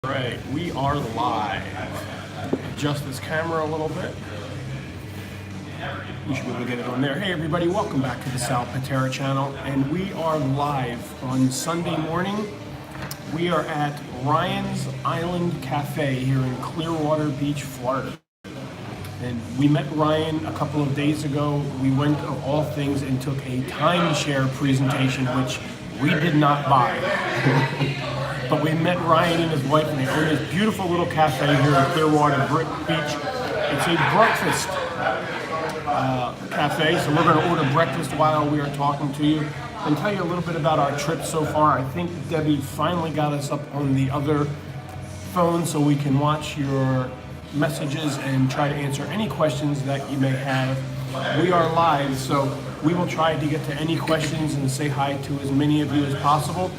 Right, we are live. Adjust this camera a little bit. You should be able to get it on there. Hey everybody, welcome back to the Pitera channel. And we are live on Sunday morning. We are at Ryan's Island Cafe here in Clearwater Beach, Florida. And we met Ryan a couple of days ago. We went, of all things, and took a timeshare presentation, which we did not buy. But we met Ryan and his wife, and they own this beautiful little cafe here in Clearwater Beach. It's a breakfast cafe, so we're going to order breakfast while we are talking to you and tell you a little bit about our trip so far. I think Debbie finally got us up on the other phone so we can watch your messages and try to answer any questions that you may have. We are live, so we will try to get to any questions and say hi to as many of you as possible.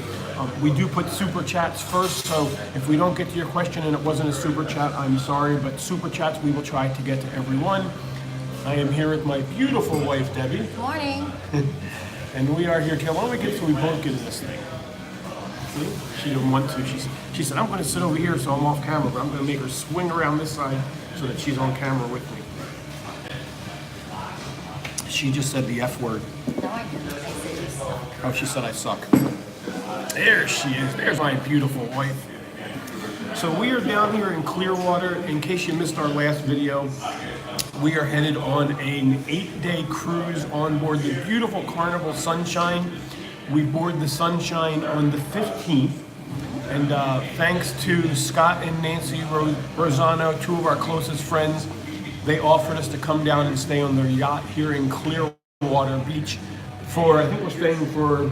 We do put super chats first, so if we don't get to your question and it wasn't a super chat, I'm sorry, but super chats we will try to get to everyone. I am here with my beautiful wife, Debbie. Good morning. And we are here. Why don't we get so we both get in this thing? See? She didn't want to. She said, I'm going to sit over here so I'm off camera, but I'm going to make her swing around this side so that she's on camera with me. She just said the F word. No, I didn't. I said you suck. Oh, she said I suck. There she is. There's my beautiful wife. So we are down here in Clearwater. In case you missed our last video, we are headed on an 8-day cruise on board the beautiful Carnival Sunshine. We board the Sunshine on the 15th. And thanks to Scott and Nancy Rosano, two of our closest friends, they offered us to come down and stay on their yacht here in Clearwater Beach for, I think we're staying for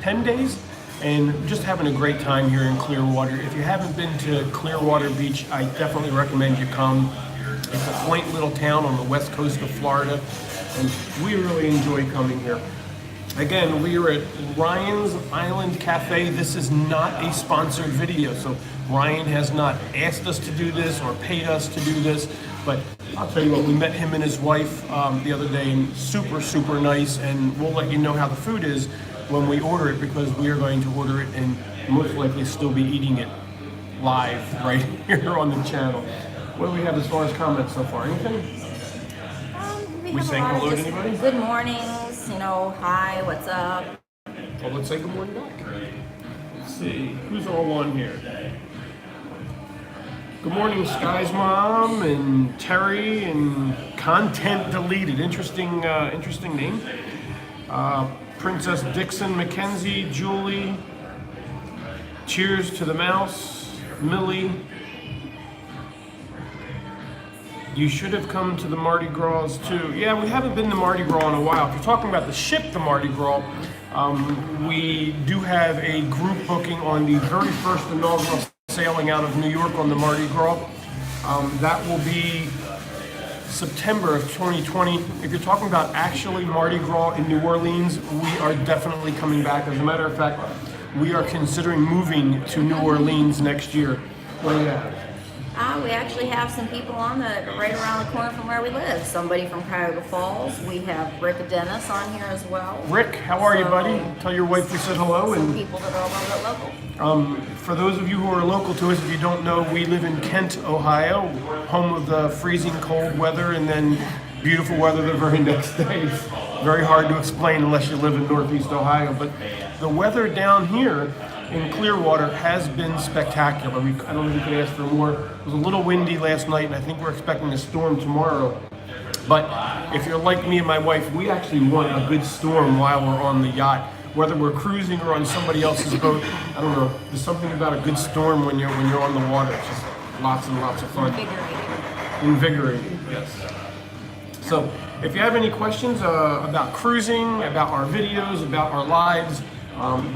10 days. And just having a great time here in Clearwater. If you haven't been to Clearwater Beach, I definitely recommend you come. It's a quaint little town on the west coast of Florida, and we really enjoy coming here. Again, we are at Ryan's Island Cafe. This is not a sponsored video, so Ryan has not asked us to do this or paid us to do this, but I'll tell you what, we met him and his wife the other day, and super nice, and we'll let you know how the food is when we order it, because we are going to order it and most likely still be eating it live right here on the channel. What do we have as far as comments so far? Anything? We saying hello to anybody? Good mornings, hi, what's up? Well, let's say good morning back. Let's see, who's all on here? Good morning, Sky's mom and Terry and Content Deleted. Interesting name. Princess Dixon, Mackenzie, Julie, Cheers to the Mouse, Millie. You should have come to the Mardi Gras too. Yeah, we haven't been to Mardi Gras in a while. If you're talking about the ship, the Mardi Gras, we do have a group booking on the very first inaugural sailing out of New York on the Mardi Gras. That will be September of 2020. If you're talking about actually Mardi Gras in New Orleans, we are definitely coming back. As a matter of fact, we are considering moving to New Orleans next year. What do you have? We actually have some people on right around the corner from where we live. Somebody from Cuyahoga Falls. We have Rick Dennis on here as well. Rick, how are you, buddy? Tell your wife we said hello. Some people that are a little bit local. For those of you who are local to us, if you don't know, we live in Kent, Ohio, home of the freezing cold weather and then beautiful weather the very next day. It's very hard to explain unless you live in Northeast Ohio. But the weather down here in Clearwater has been spectacular. I don't know if you could ask for more. It was a little windy last night, and I think we're expecting a storm tomorrow. But if you're like me and my wife, we actually want a good storm while we're on the yacht. Whether we're cruising or on somebody else's boat, I don't know. There's something about a good storm when you're on the water. It's just lots and lots of fun. Invigorating, yes. So if you have any questions about cruising, about our videos, about our lives,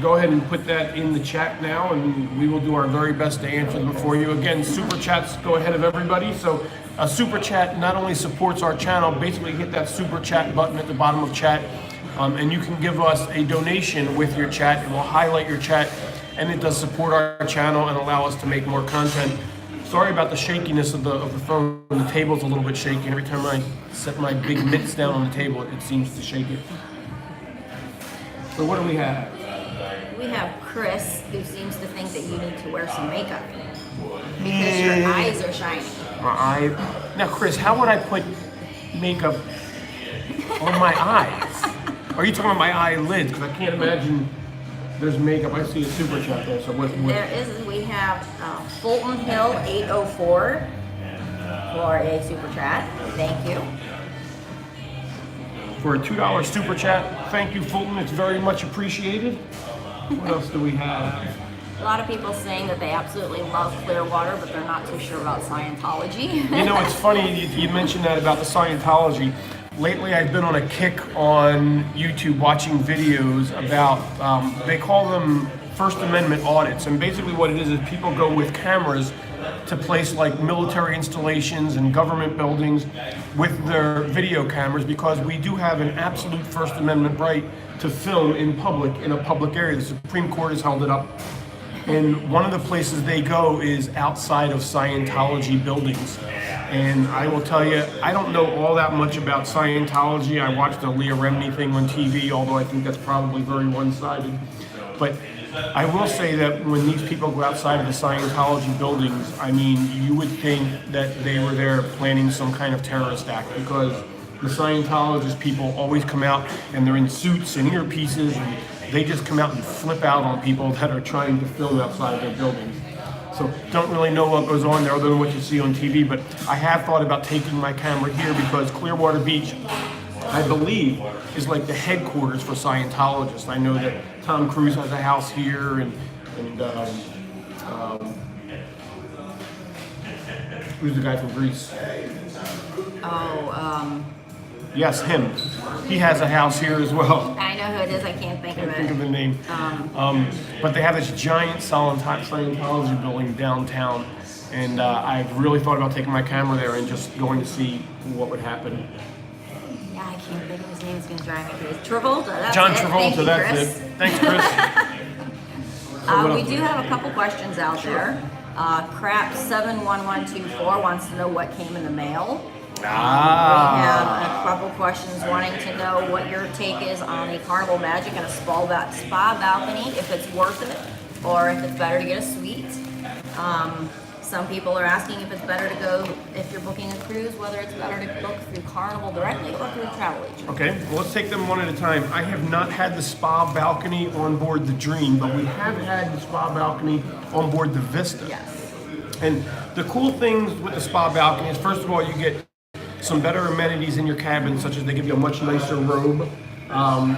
go ahead and put that in the chat now, and we will do our very best to answer them for you. Again, super chats go ahead of everybody. So a super chat not only supports our channel, basically hit that super chat button at the bottom of chat, and you can give us a donation with your chat, and we'll highlight your chat, and it does support our channel and allow us to make more content. Sorry about the shakiness of the phone. The table's a little bit shaky. Every time I set my big mitts down on the table, it seems to shake it. So what do we have? We have Chris, who seems to think that you need to wear some makeup. Because your eyes are shiny. Now, Chris, how would I put makeup on my eyes? Are you talking about my eyelids? Because I can't imagine there's makeup. I see a super chat there. So We have Fulton Hill 804 for a super chat. Thank you. For a $2 super chat, thank you, Fulton. It's very much appreciated. What else do we have? A lot of people saying that they absolutely love Clearwater, but they're not too sure about Scientology. You know, it's funny you mentioned that about the Scientology. Lately, I've been on a kick on YouTube watching videos about, they call them First Amendment audits. And basically what it is people go with cameras to place like military installations and government buildings with their video cameras, because we do have an absolute First Amendment right to film in public, in a public area. The Supreme Court has held it up. And one of the places they go is outside of Scientology buildings. And I will tell you, I don't know all that much about Scientology. I watched the Leah Remini thing on TV, although I think that's probably very one-sided. But I will say that when these people go outside of the Scientology buildings, I mean, you would think that they were there planning some kind of terrorist act, because the Scientologist people always come out and they're in suits and earpieces, and they just come out and flip out on people that are trying to film outside their buildings. So don't really know what goes on there other than what you see on TV, but I have thought about taking my camera here because Clearwater Beach, I believe, is like the headquarters for Scientologists. I know that Tom Cruise has a house here, and who's the guy from Greece? Yes, him. He has a house here as well. I know who it is. I can't think of it. Think of the name. But they have this giant Scientology building downtown, and I've really thought about taking my camera there and just going to see what would happen. Yeah, I can't think of his name. It's going to drive me crazy. Travolta. That's John it. Travolta. That's Chris. it. Thanks, Chris. We do have a couple questions out there. Crap71124 wants to know what came in the mail. We have a couple questions wanting to know what your take is on a Carnival Magic and a spa balcony, if it's worth it or if it's better to get a suite. Some people are asking if it's better to go, if you're booking a cruise, whether it's better to book through Carnival directly or through a travel agent. Okay, well, let's take them one at a time. I have not had the spa balcony on board the Dream, but we have had the spa balcony on board the Vista. Yes. And the cool things with the spa balcony is, first of all, you get some better amenities in your cabin, such as they give you a much nicer robe.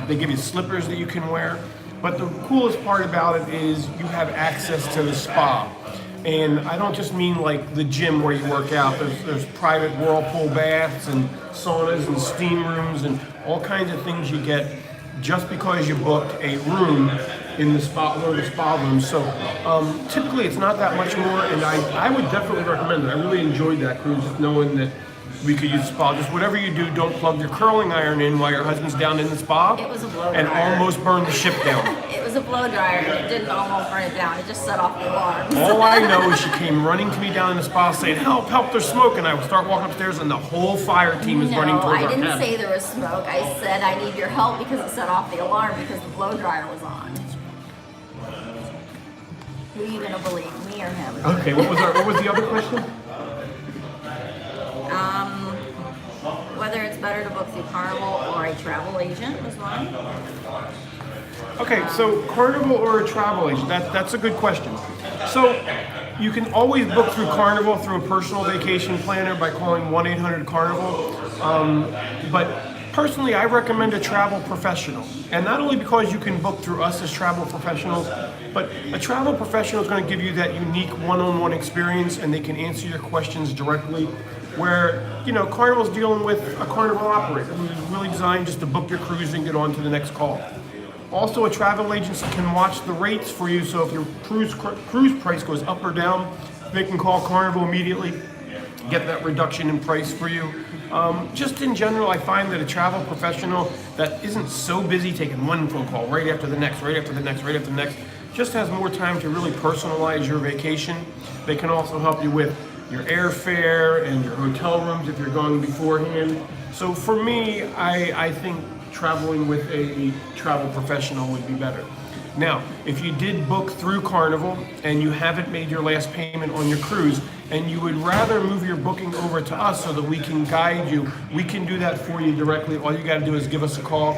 They give you slippers that you can wear. But the coolest part about it is you have access to the spa. And I don't just mean like the gym where you work out. There's private whirlpool baths and saunas and steam rooms and all kinds of things you get just because you booked a room in the spa, one of the spa rooms. So typically it's not that much more, and I would definitely recommend it. I really enjoyed that cruise, just knowing that we could use spa. Just whatever you do, don't plug your curling iron in while your husband's down in the spa. It was a blow and dryer. almost burned the ship down. It was a blow dryer and it didn't almost burn it down. It just set off the alarm. All I know is she came running to me down in the spa saying, help, help, there's smoke. And I would start walking upstairs and the whole fire team is running towards our cabin. I didn't say there was smoke. I said I need your help because it set off the alarm because the blow dryer was on. Who are you going to believe, me or him? Okay, what was the other question? Whether it's better to book through Carnival or a travel agent was one. Okay, so Carnival or a travel agent, that's a good question. So you can always book through Carnival through a personal vacation planner by calling 1-800-CARNIVAL. But personally, I recommend a travel professional. And not only because you can book through us as travel professionals, but a travel professional is going to give you that unique one-on-one experience and they can answer your questions directly. Where, you know, Carnival's dealing with a Carnival operator who's really designed just to book your cruise and get on to the next call. Also, a travel agency can watch the rates for you, so if your cruise price goes up or down, they can call Carnival immediately, get that reduction in price for you. Just in general, I find that a travel professional that isn't so busy taking one phone call right after the next, right after the next, right after the next, just has more time to really personalize your vacation. They can also help you with your airfare and your hotel rooms if you're going beforehand. So for me, I think traveling with a travel professional would be better. Now, if you did book through Carnival and you haven't made your last payment on your cruise and you would rather move your booking over to us so that we can guide you, we can do that for you directly. All you got to do is give us a call.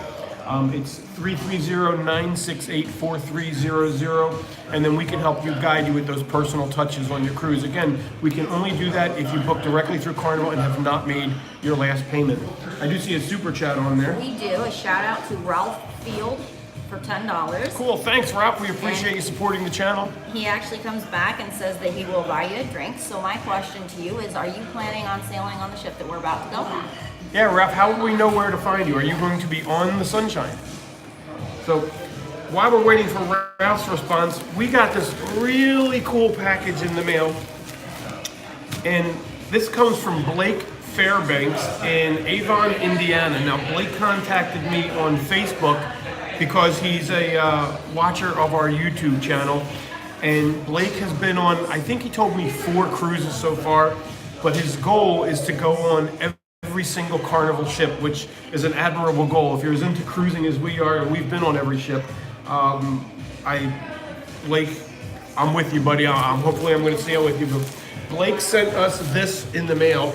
It's 330-968-4300, and then we can help you, guide you with those personal touches on your cruise. Again, we can only do that if you book directly through Carnival and have not made your last payment. I do see a super chat on there. We do. A shout out to Ralph Field for $10. Cool, thanks Ralph. We appreciate you supporting the channel. He actually comes back and says that he will buy you a drink. So my question to you is, are you planning on sailing on the ship that we're about to go on? Yeah, Ralph, how will we know where to find you? Are you going to be on the Sunshine? So, while we're waiting for Ralph's response, we got this really cool package in the mail. And this comes from Blake Fairbanks in Avon, Indiana. Now, Blake contacted me on Facebook because he's a watcher of our YouTube channel. And Blake has been on, I think he told me 4 cruises so far, but his goal is to go on every single Carnival ship, which is an admirable goal. If you're as into cruising as we are, and we've been on every ship, Blake, I'm with you, buddy. Hopefully I'm going to sail with you. But Blake sent us this in the mail.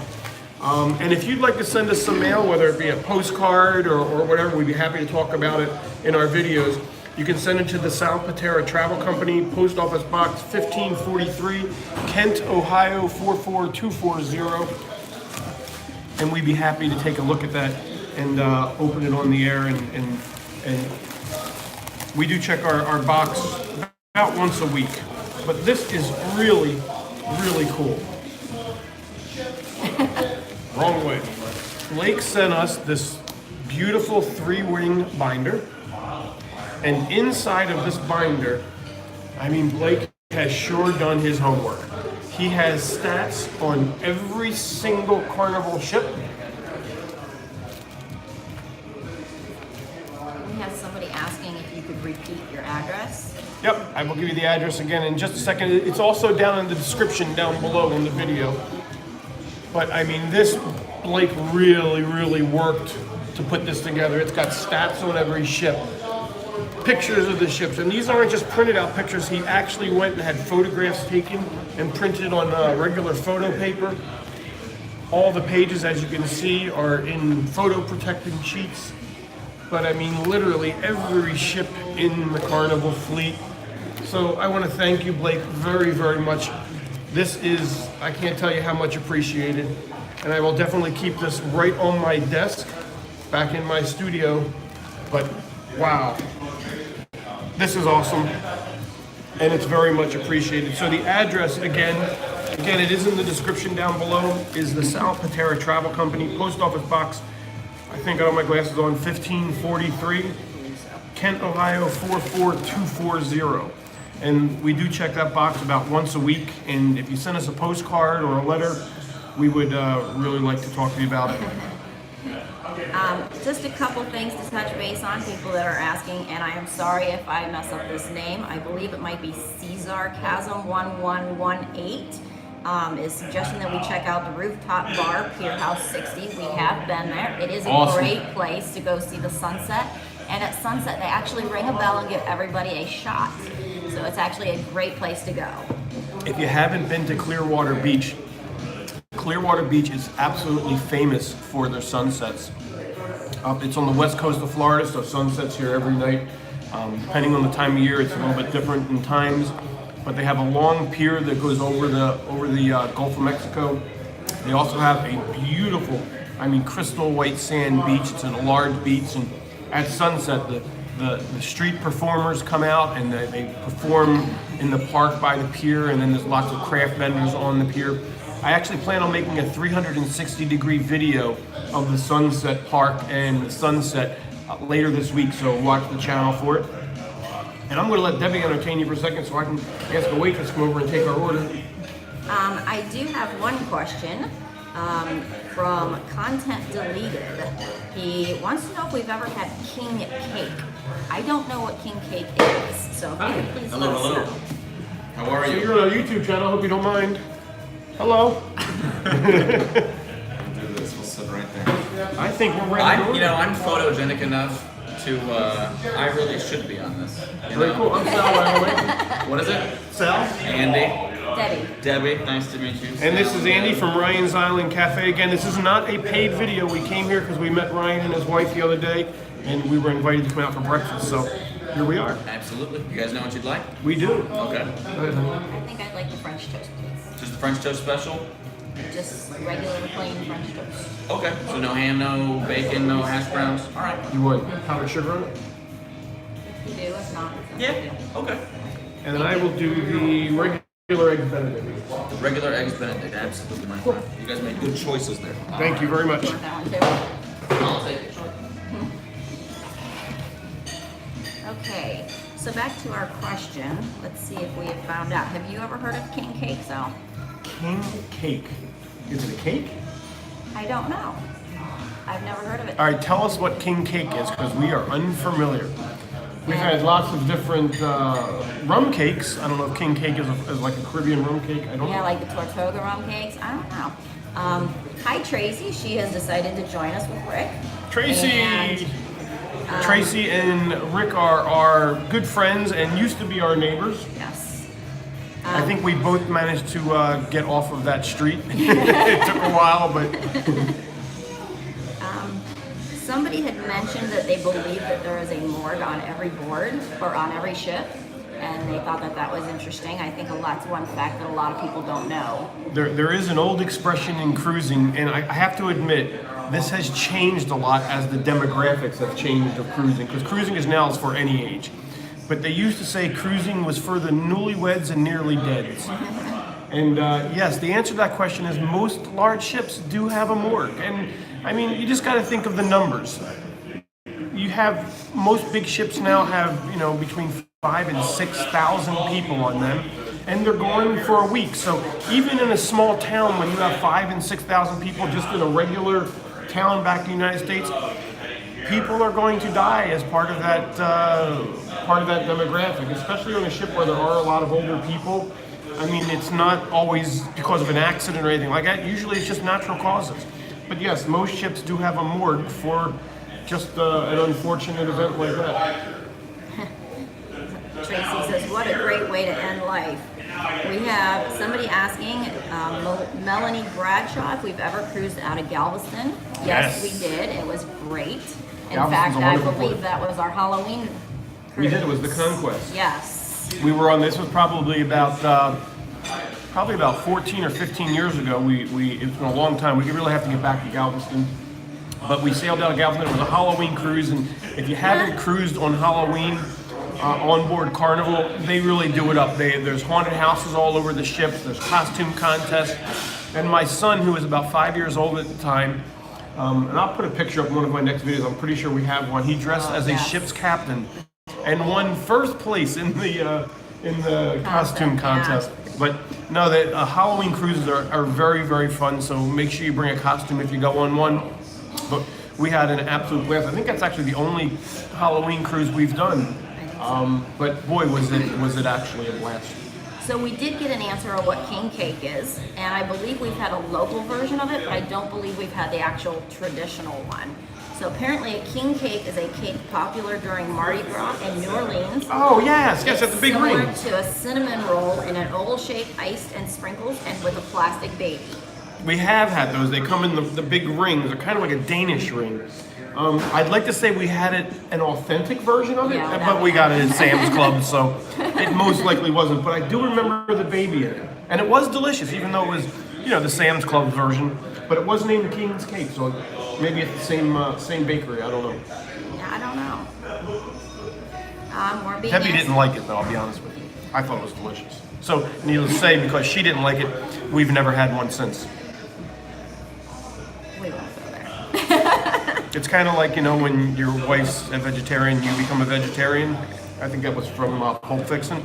And if you'd like to send us some mail, whether it be a postcard or whatever, we'd be happy to talk about it in our videos. You can send it to the South Pitera Travel Company, Post Office Box 1543, Kent, Ohio 44240. And we'd be happy to take a look at that and open it on the air. And we do check our box about once a week. But this is really, really cool. Wrong way. Blake sent us this beautiful 3-wing binder. And inside of this binder, I mean, Blake has sure done his homework. He has stats on every single Carnival ship. We have somebody asking if you could repeat your address. Yep, I will give you the address again in just a second. It's also down in the description down below in the video. But I mean, this, Blake really, really worked to put this together. It's got stats on every ship, pictures of the ships, and these aren't just printed out pictures. He actually went and had photographs taken and printed on regular photo paper. All the pages, as you can see, are in photo protecting sheets. But I mean, literally every ship in the Carnival fleet. So I want to thank you, Blake, very, very much. This is, I can't tell you how much appreciated. And I will definitely keep this right on my desk, back in my studio. But wow, this is awesome. And it's very much appreciated. So the address, again, it is in the description down below, is the South Pitera Travel Company, Post Office Box, I think I got my glasses on, 1543, Kent, Ohio 44240. And we do check that box about once a week. And if you send us a postcard or a letter, we would really like to talk to you about it. Just a couple things to touch base on, people that are asking, and I am sorry if I mess up this name. I believe it might be Caesar Chasm 1118. Is suggesting that we check out the rooftop bar, Pier House 60. We have been there. It is a Awesome. great place to go see the sunset. And at sunset, they actually ring a bell and give everybody a shot. So it's actually a great place to go. If you haven't been to Clearwater Beach is absolutely famous for their sunsets. It's on the west coast of Florida, so sunsets here every night. Depending on the time of year, it's a little bit different in times. But they have a long pier that goes over the Gulf of Mexico. They also have a beautiful, I mean, crystal white sand beach. It's a large beach, and at sunset, the street performers come out and they perform in the park by the pier, and then there's lots of craft vendors on the pier. I actually plan on making a 360-degree video of the Sunset Park and the sunset later this week, so watch the channel for it. And I'm going to let Debbie entertain you for a second so I can ask the waitress to come over and take our order. I do have one question from Content Deleted. He wants to know if we've ever had king cake. I don't know what king cake is, so if you could please let us know. How are So you? you're on our YouTube channel, I hope you don't mind. Hello. We'll do this. We'll sit right there. I think we're ready to order. I'm photogenic enough to, I really should be on this. You Very know? cool. I'm Sal, by the way. What is it? Sal. Andy. Debbie. Debbie, nice to meet you. And this is Andy from Ryan's Island Cafe. Again, this is not a paid video. We came here because we met Ryan and his wife the other day, and we were invited to come out for breakfast. So here we are. Absolutely. You guys know what you'd like? We do. Okay. I think I'd like the French toast, please. Just the French toast special? Just regular plain French toast. Okay. So no ham, no bacon, no hash browns? All right. You would powdered sugar on it? You do, if not. it's no big deal. Okay. And then I will do the regular egg benedict. The regular eggs Benedict, absolutely, my friend. You guys made good choices there. Thank you very much. You want that one too? I'll take it. Okay, so back to our question. Let's see if we have found out. Have you ever heard of king cake, Sal? King cake. Is it a cake? I don't know. I've never heard of it. All right, tell us what king cake is, because we are unfamiliar. We've had lots of different rum cakes. I don't know if king cake is like a Caribbean rum cake. I don't Yeah, know. like the Tortuga rum cakes. I don't know. Hi, Tracy. She has decided to join us with Rick. Tracy! And, Tracy and Rick are good friends and used to be our neighbors. yes. I think we both managed to get off of that street. It took a while, but Somebody had mentioned that they believe that there is a morgue on every board or on every ship, and they thought that that was interesting. I think that's one fact that a lot of people don't know. there is an old expression in cruising, and I have to admit, this has changed a lot as the demographics have changed of cruising, because cruising is now for any age. But they used to say cruising was for the newlyweds and nearly deads. And yes, the answer to that question is most large ships do have a morgue. And I mean, you just got to think of the numbers. You have, most big ships now have, between 5,000 and 6,000 people on them, and they're going for a week. So even in a small town, when you have 5,000 and 6,000 people just in a regular town back in the United States, people are going to die as part of that demographic, especially on a ship where there are a lot of older people. I mean, it's not always because of an accident or anything like that. Usually it's just natural causes. But yes, most ships do have a morgue for just an unfortunate event like that. Tracy says, what a great way to end life. We have somebody asking, Melanie Bradshaw, if we've ever cruised out of Galveston. Yes, Yes. we did. It was great. In Galveston's fact, a I wonderful believe port. that was our Halloween cruise. We did, it was the Conquest. Yes. We were on, this was probably about 14 or 15 years ago. It's been a long time. We really have to get back to Galveston. But we sailed out of Galveston. It was a Halloween cruise, and if you haven't cruised on Halloween on board Carnival, they really do it up. There's haunted houses all over the ships. There's costume contests. And my son, who was about 5 years old at the time, and I'll put a picture up in one of my next videos. I'm pretty sure we have one. He dressed as a yes. ship's captain and won first place in the costume contest. But no, the Halloween cruises are very, very fun. So make sure you bring a costume if you go on one. But we had an absolute blast. I think that's actually the only Halloween cruise we've done. But boy, was it actually a blast. So we did get an answer of what king cake is, and I believe we've had a local version of it, but I don't believe we've had the actual traditional one. So apparently a king cake is a cake popular during Mardi Gras in New Orleans. Oh yes, at the big Similar ring. to a cinnamon roll in an oval shape, iced and sprinkles, and with a plastic baby. We have had those. They come in the big rings. They're kind of like a Danish ring. I'd like to say we had an authentic version of it, Yeah, that but we we got it in Sam's Club, so it most likely wasn't. But I do remember the baby in it, and it was delicious, even though it was, the Sam's Club version. But it was named King's Cake, so maybe it's the same bakery. I don't know. Yeah, I don't know. We're being Debbie asked- didn't like it, though. I'll be honest with you. I thought it was delicious. So, needless to say, because she didn't like it, we've never had one since. We won't go there. It's kind of like, when your wife's a vegetarian, you become a vegetarian. I think that was from Pulp Fiction.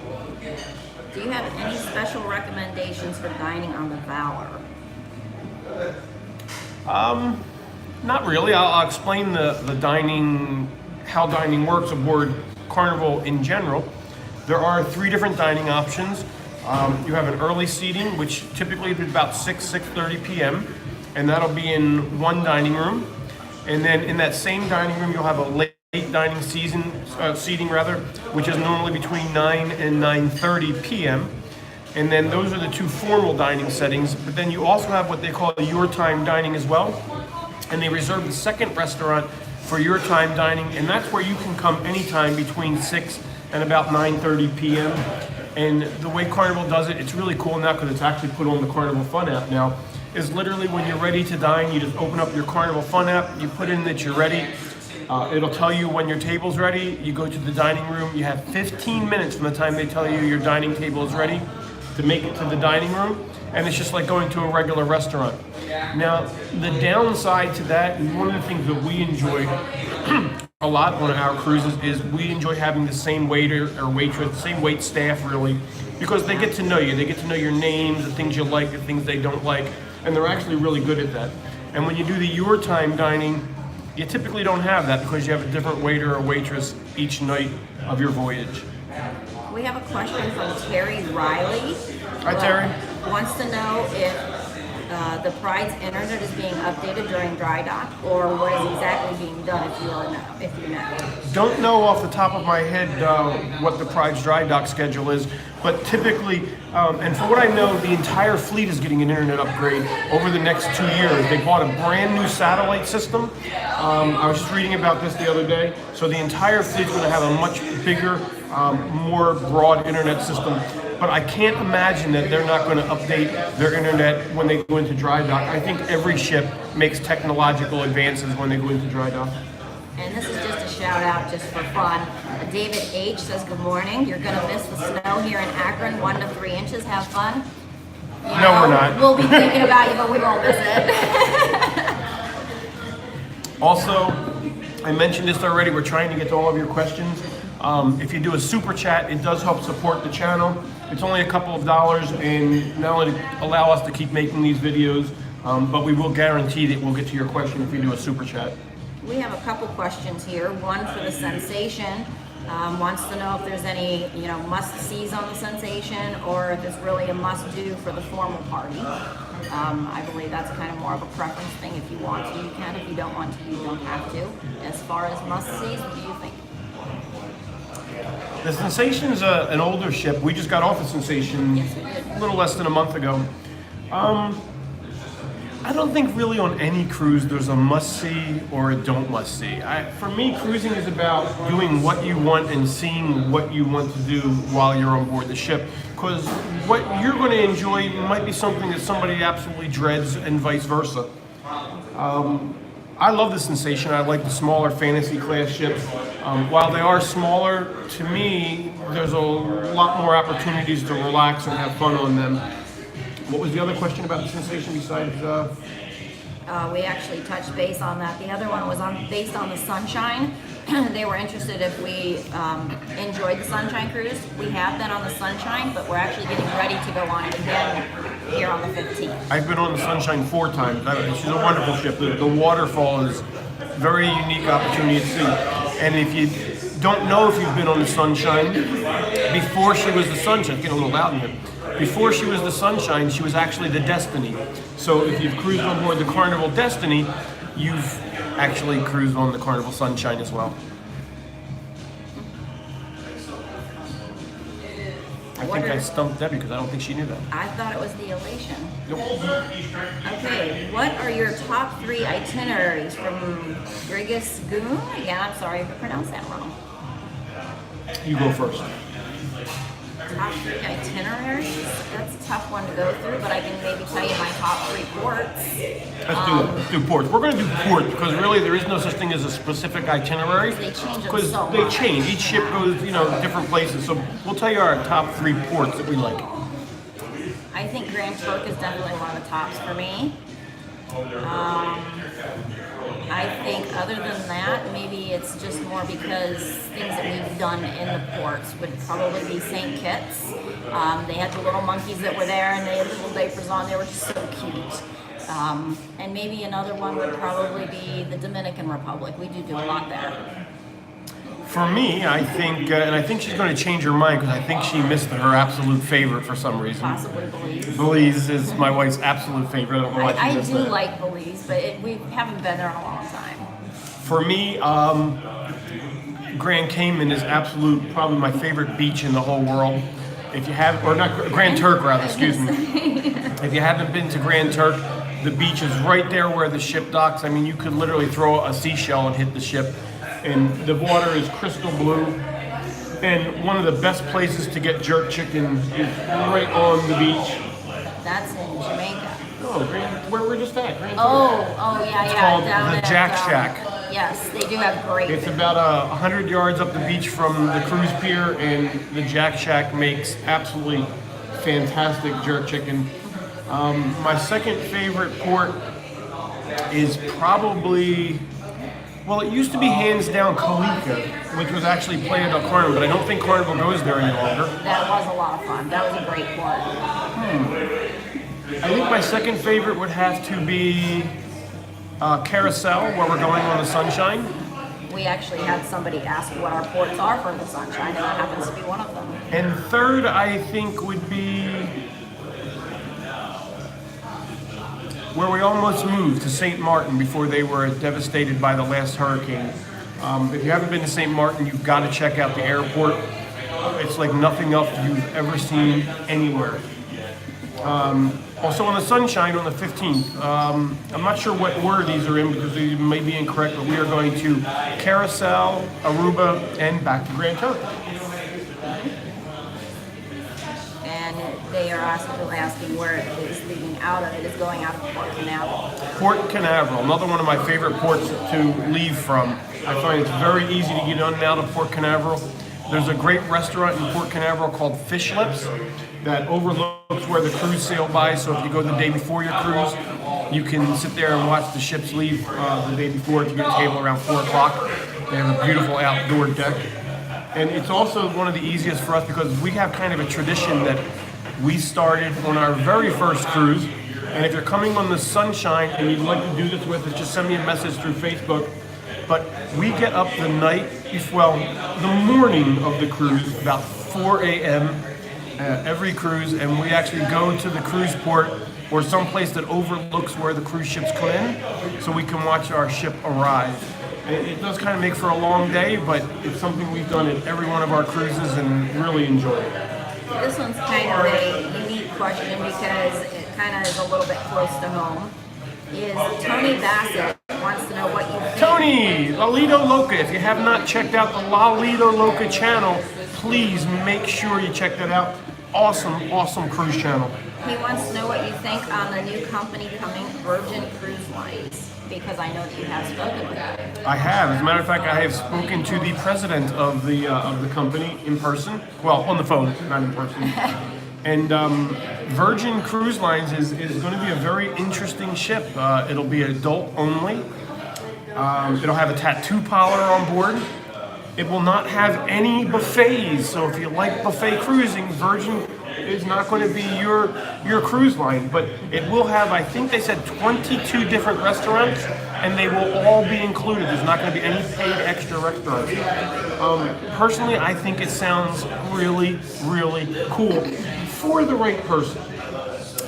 Do you have any special recommendations for dining on the Valor? Not really. I'll explain the dining, how dining works aboard Carnival in general. There are 3 different dining options. You have an early seating, which typically is about 6:30 p.m., and that'll be in one dining room. And then in that same dining room, you'll have a late late dining seating rather, which is normally between 9 and 9:30 p.m. And then those are the two formal dining settings. But then you also have what they call your time dining as well. And they reserve the second restaurant for your time dining, and that's where you can come anytime between 6 and about 9:30 p.m. And the way Carnival does it, it's really cool now because it's actually put on the Carnival Fun app now, is literally when you're ready to dine, you just open up your Carnival Fun app, you put in that you're ready. It'll tell you when your table's ready. You go to the dining room. You have 15 minutes from the time they tell you your dining table is ready to make it to the dining room. And it's just like going to a regular restaurant. Now, the downside to that, and one of the things that we enjoy a lot on our cruises, is we enjoy having the same waiter or waitress, the same wait staff really, because they get to know you. They get to know your names, the things you like, the things they don't like, and they're actually really good at that. And when you do the your time dining, you typically don't have that because you have a different waiter or waitress each night of your voyage. We have a question from Terry Riley. Hi, Terry. Wants to know if the Pride's internet is being updated during dry dock, or what is exactly being done if you know. Don't know off the top of my head what the Pride's dry dock schedule is, but typically, and for what I know, the entire fleet is getting an internet upgrade over the next 2 years. They bought a brand new satellite system. I was just reading about this the other day. So the entire fleet's going to have a much bigger, more broad internet system. But I can't imagine that they're not going to update their internet when they go into dry dock. I think every ship makes technological advances when they go into dry dock. And this is just a shout out just for fun. David H. says, good morning. You're going to miss the snow here in Akron, 1 to 3 inches. Have fun. No, we're not. We'll be thinking about you, but we won't miss it. Also, I mentioned this already, we're trying to get to all of your questions. If you do a super chat, it does help support the channel. It's only a couple of dollars, and not only allow us to keep making these videos, but we will guarantee that we'll get to your question if you do a super chat. We have a couple questions here. One for the Sensation. Wants to know if there's any, must-sees on the Sensation, or if it's really a must-do for the formal party. I believe that's kind of more of a preference thing. If you want to, you can. If you don't want to, you don't have to. As far as must-sees, what do you think? The Sensation's an older ship. We just got off the Sensation a little less than a month ago. I don't think really on any cruise there's a must-see or a don't must-see. For me, cruising is about doing what you want and seeing what you want to do while you're on board the ship. Because what you're going to enjoy might be something that somebody absolutely dreads, and vice versa. I love the Sensation. I like the smaller fantasy class ships. While they are smaller, to me, there's a lot more opportunities to relax and have fun on them. What was the other question about the Sensation besides? We actually touched base on that. The other one was based on the Sunshine. They were interested if we enjoyed the Sunshine cruise. We have been on the Sunshine, but we're actually getting ready to go on it again here on the 15th. I've been on the Sunshine 4 times. She's a wonderful ship. The waterfall is a very unique opportunity to see. And if you don't know if you've been on the Sunshine, before she was the Sunshine, it's getting a little loud in here. Before she was the Sunshine, she was actually the Destiny. So if you've cruised on board the Carnival Destiny, you've actually cruised on the Carnival Sunshine as well. I think I stumped Debbie because I don't think she knew that. I thought it was the Elation. Nope. Okay, what are your top 3 itineraries from Grigas Goon? Again, I'm sorry if I pronounced that wrong. You go first. Top 3 itineraries? That's a tough one to go through, but I can maybe tell you my top 3 ports. Let's do ports. We're going to do ports because really there is no such thing as a specific itinerary. They change them Because so they much. change. Each ship goes, different places. So we'll tell you our top 3 ports that we like. I think Grand Turk is definitely one of the tops for me. I think other than that, maybe it's just more because things that we've done in the ports would probably be St. Kitts. They had the little monkeys that were there and they had little diapers on. They were just so cute. And maybe another one would probably be the Dominican Republic. We do a lot there. For me, I think, and I think she's going to change her mind because I think she missed her absolute favorite for some reason. Possibly Belize. Belize is my wife's absolute favorite. I don't know why she I missed do that. like Belize, but we haven't been there in a long time. For me, Grand Cayman is probably my favorite beach in the whole world. If you have, or not, Grand Turk rather, excuse me. If you haven't been to Grand Turk, the beach is right there where the ship docks. I mean, you could literally throw a seashell and hit the ship. And the water is crystal blue. And one of the best places to get jerk chicken is right on the beach. That's in Jamaica. Oh, where we're just at. Grand Turk. Oh, yeah. It's called down the at, Jack Shack. Yes, they do have great. It's about 100 yards up the beach from the cruise pier, and the Jack Shack makes absolutely fantastic jerk chicken. My second favorite port is probably, well, it used to be hands down Kalika, which was actually played at Carnival, but I don't think Carnival goes there any longer. That was a lot of fun. That was a great port. I think my second favorite would have to be Carousel, where we're going on the Sunshine. We actually had somebody ask what our ports are for the Sunshine, and that happens to be one of them. And third, I think, would be where we almost moved to St. Martin before they were devastated by the last hurricane. If you haven't been to St. Martin, you've got to check out the airport. It's like nothing else you've ever seen anywhere. Also on the Sunshine on the 15th. I'm not sure what order these are in because they may be incorrect, but we are going to Carousel, Aruba, and back to Grand Turk. And they are also asking where it is leading out of. It is going out of Port Canaveral. Port Canaveral, another one of my favorite ports to leave from. I find it's very easy to get on and out of Port Canaveral. There's a great restaurant in Port Canaveral called Fish Lips that overlooks where the cruise sailed by. So if you go the day before your cruise, you can sit there and watch the ships leave the day before to get a table around 4 o'clock. They have a beautiful outdoor deck. And it's also one of the easiest for us because we have kind of a tradition that we started on our very first cruise. And if you're coming on the Sunshine and you'd like to do this with us, just send me a message through Facebook. But we get up the morning of the cruise, about 4 a.m. Every cruise, and we actually go to the cruise port or someplace that overlooks where the cruise ships come in so we can watch our ship arrive. It does kind of make for a long day, but it's something we've done at every one of our cruises and really enjoy it. This one's kind of a unique question because it kind of is a little bit close to home. Is Tony Bassett wants to know what you think. Tony, Lalito Loca, if you have not checked out the Lalito Loca channel, please make sure you check that out. Awesome cruise channel. He wants to know what you think on the new company coming, Virgin Cruise Lines, because I know that you have spoken with them. I have. As a matter of fact, I have spoken to the president of the company in person. Well, on the phone, not in person. And Virgin Cruise Lines is going to be a very interesting ship. It'll be adult only. It'll have a tattoo parlor on board. It will not have any buffets, so if you like buffet cruising, Virgin is not going to be your cruise line, but it will have, I think they said 22 different restaurants, and they will all be included. There's not going to be any paid extra restaurants. Personally, I think it sounds really cool for the right person.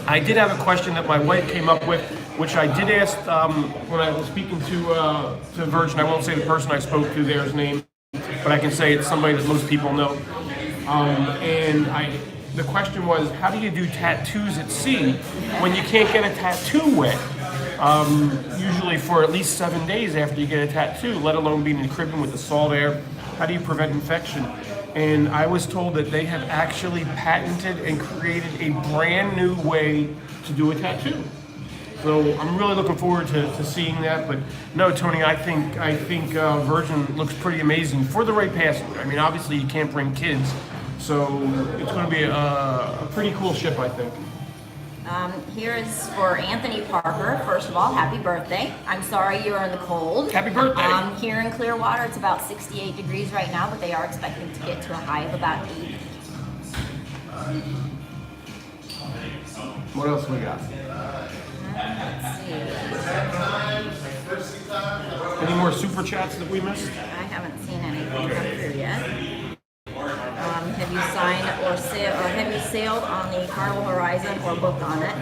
I did have a question that my wife came up with, which I did ask when I was speaking to Virgin. I won't say the person I spoke to there's name, but I can say it's somebody that most people know. The question was, how do you do tattoos at sea when you can't get a tattoo wet? Usually for at least 7 days after you get a tattoo, let alone being in the Caribbean with the salt air. How do you prevent infection? And I was told that they have actually patented and created a brand new way to do a tattoo. So I'm really looking forward to seeing that. But no, Tony, I think Virgin looks pretty amazing for the right passenger. I mean, obviously you can't bring kids, so it's going to be a pretty cool ship, I think. Here is for Anthony Parker. First of all, happy birthday. I'm sorry you're in the cold. Happy birthday. Here in Clearwater, it's about 68 degrees right now, but they are expecting to get to a high of about 80. What else we got? Let's see. Any more super chats that we missed? I haven't seen anything come through yet. Have you signed or have you sailed on the Carnival Horizon or booked on it?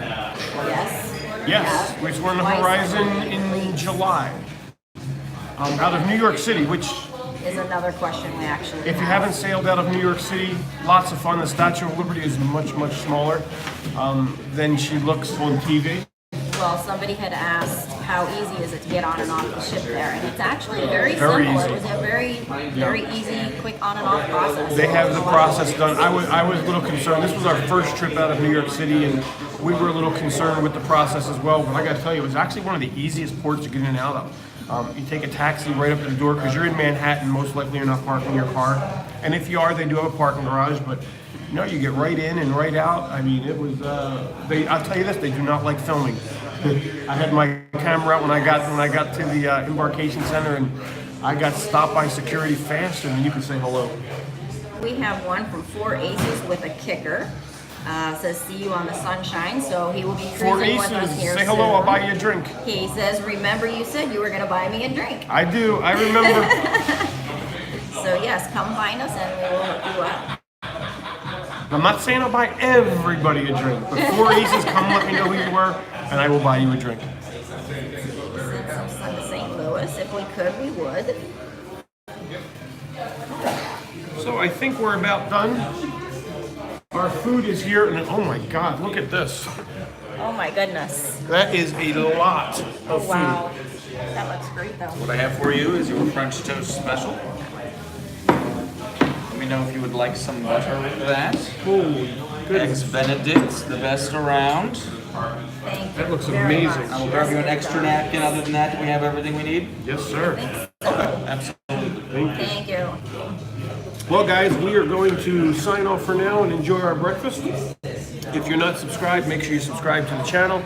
Yes. Yes, we were on the Horizon in July. Out of New York City, which is another question we actually If you have. haven't sailed out of New York City, lots of fun. The Statue of Liberty is much, much smaller than she looks on TV. Well, somebody had asked how easy is it to get on and off the ship there, and it's actually very Very simple. easy. It was a very easy, quick on and off process. They have the process done. I was a little concerned. This was our first trip out of New York City, and we were a little concerned with the process as well. But I got to tell you, it was actually one of the easiest ports to get in and out of. You take a taxi right up to the door because you're in Manhattan. Most likely, you're not parking your car, and if you are, they do have a parking garage, but. No, you get right in and right out. I mean, it was. I'll tell you this: they do not like filming. I had my camera out when I got to the embarkation center, and I got stopped by security faster than you could say hello. We have one from Four Aces with a kicker. Says, see you on the Sunshine. So he will be Four cruising with us Aces, here say hello. I'll soon. buy you a drink. He says, remember you said you were going to buy me a drink. I do. I remember. So yes, come find us and we will hook you up. I'm not saying I'll buy everybody a drink, but Four Aces, come let me know who you were, and I will buy you a drink. Send some sun to St. Louis. If we could, we would. So I think we're about done. Our food is here, and oh my God, look at this. Oh my goodness. That is a lot of Oh food. wow. That looks great though. What I have for you is your French toast special. Let me know if you would like some butter with that. Holy goodness. Eggs Benedict, the best around. Thank you. That looks very amazing. much. I will grab you an extra napkin. Other than that, do we have everything we need? Yes, sir. Absolutely. Thank you. Well, guys, we are going to sign off for now and enjoy our breakfast. If you're not subscribed, make sure you subscribe to the channel.